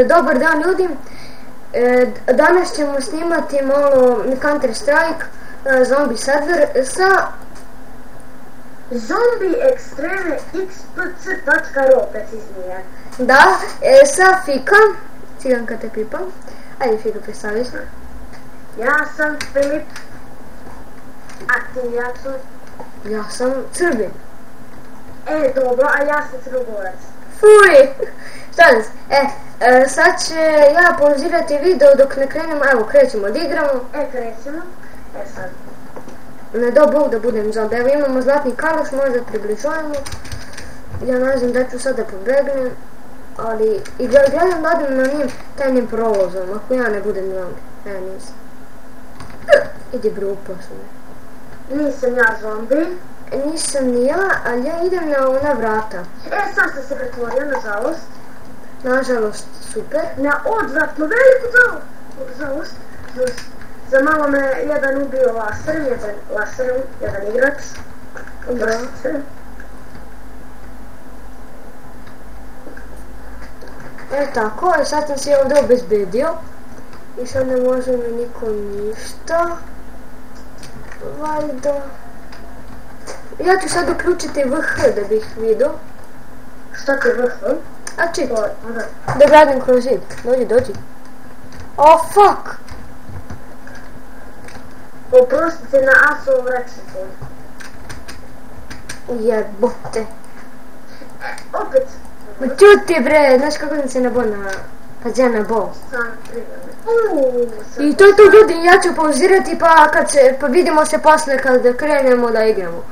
Dobar dan ljudi, danas ćemo snimati malo Counter Strike Zombie server sa zombieextreme.xpc.ro preciznije. Da, sa Fika, ciganka te pipa. Ajde Fika, predstavi se. Ja sam Filip, a ti Jaco? Ja sam Srbin. Dobro, a ja sam Crnogorac. Fuj! Šalim se. Sad će ja pauzirati video dok ne krenemo, evo krećemo da igramo. Krećemo. Sad. Ne do Bog da budem zombie. Evo imamo zlatni kaloš, možda približujemo. Ja ne znam da ću sad da pobegnem. Ali, i gledam da odem na njim tajnim prolazom, ako ja ne budem zombie. Nisam. Idi bro, upasno. Nisam ja zombie. Nisam ni ja, ali ja idem na ona vrata. Sad sam se pretvorio, nažalost. Nažalost, super. Na odvratno veliku nažalost. Za malo me jedan ubio laserom, jedan igrač. Tako, sad sam se ovdje obezbedio. I sad ne može mi niko ništa. Valjda. Ja ću sad uključiti VH da bih vidio. Šta ti VH? A čit. Da gledam kroz zid. Dođi. Oh fuck! Oprostite na asovom reksitu. Jebote. Opet. Čuti bre, znaš kako sam se nabao na... Kad ja nabao. I to je to ljudi, ja ću pauzirati pa vidimo se posle kad krenemo da igramo.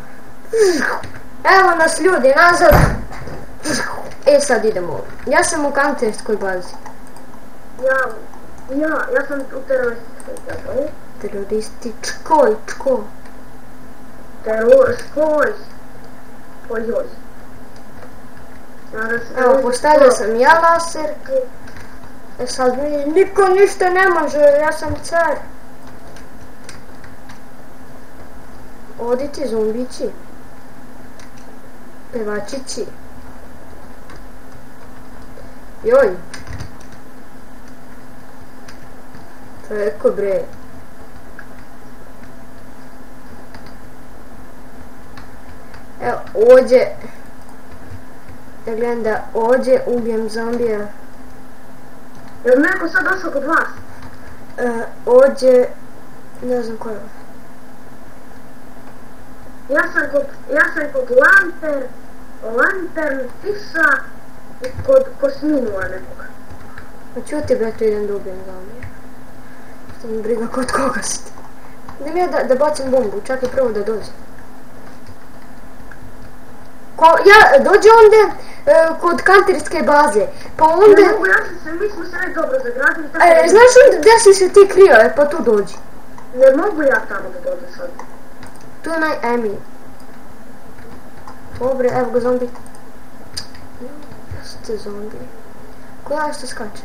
Evo nas ljudi, nazad. Sad idemo. Ja sam u kanterskoj bazi. Ja sam u terorističkoj bazi. Terorističkoj. Ojoj. Evo, postavio sam ja laser. Sad mi niko ništa ne može, ja sam car. Odite zombići. Pevačići. Joj. Čovjeko bre. Evo, ovdje. Da gledam da ovdje ubijem zombija. Jel neko sad došao kod vas? Ovdje, ne znam ko je. Ja sam kod Lantern Fiša i kod Kosminua nekoga. Pa čuti bre, tu idem da ubijem zombija. Što mi briga kod koga ste. Idem ja da bacim bombu, čak i prvo da dođe. Dođe onda kod kanterske baze, pa onda... Ne mogu, mi smo se već dobro zagradili. Znaš onda gdje si se ti krio, pa tu dođi. Ne mogu ja tamo da dođem sad. Tu je onaj Emi. Dobre, evo ga zombi. Jeste zombi. Koja što skače?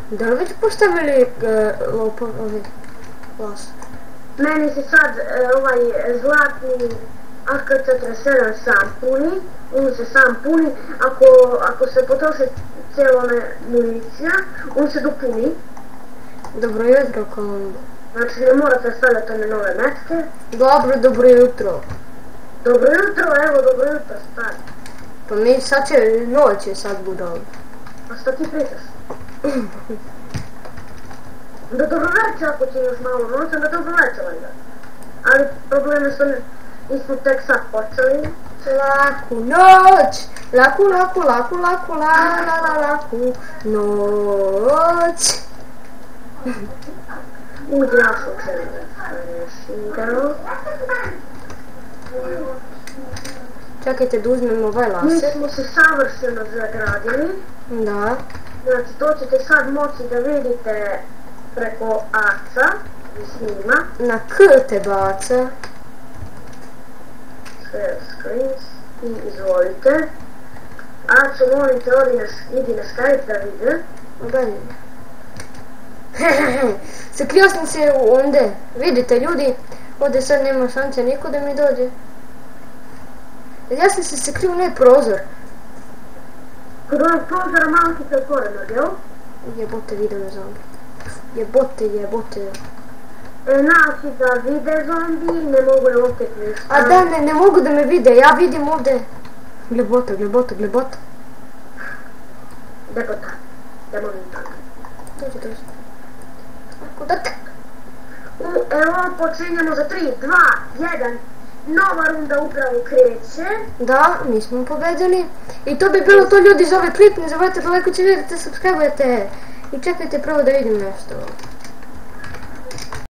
Da li već postavili glas? Meni se sad ovaj zlatni AK-47 sam puni, on se sam puni, ako se potroši cijela municija, on se dopuni. Dobro jutro, Kolumbo. Znači ne morate stavljati one nove metke. Dobro jutro. Dobro jutro, evo dobro jutro, stari. Pa mi sad će, noć je sad budalo. A šta ti pričaš? Da dobroveče ako će još malo noć, onda dobroveče valjda. Ali problem je što nismo tek sad počeli. Laku noć, laku laku noć. Uđe ja slučajno. Šingaro. Čekajte da uzmemo ovaj laser. Mi smo se savršeno zagradili. Da. Znači to ćete sad moći da vidite preko AC-a i snima. Na K te baca. Share screens i izvolite. AC, molim te, idi na Skype da vide. Gledaj. Sakrio sam se onde. Vidite ljudi, ovdje sad nema šanse niko da mi dođe. Ja sam se sakrio u onaj prozor. Kod ovog prozora malo si se otvorenog, jel? Jebote, vide me zombi. Jebote. Znači da vide zombi, ne mogu je opet ništa. A da, ne mogu da me vide, ja vidim ovdje. Glebota. Debota. Dođi. Ako da te... Evo, počinjemo za 3, 2, 1. Nova runda upravo kreće. Da, mi smo pobedili. I to bi bilo to, ljudi, za ovaj klip. Ne zaboravite da lajkujete, vidite, subscribe-ujete. I čekajte prvo da vidim nešto.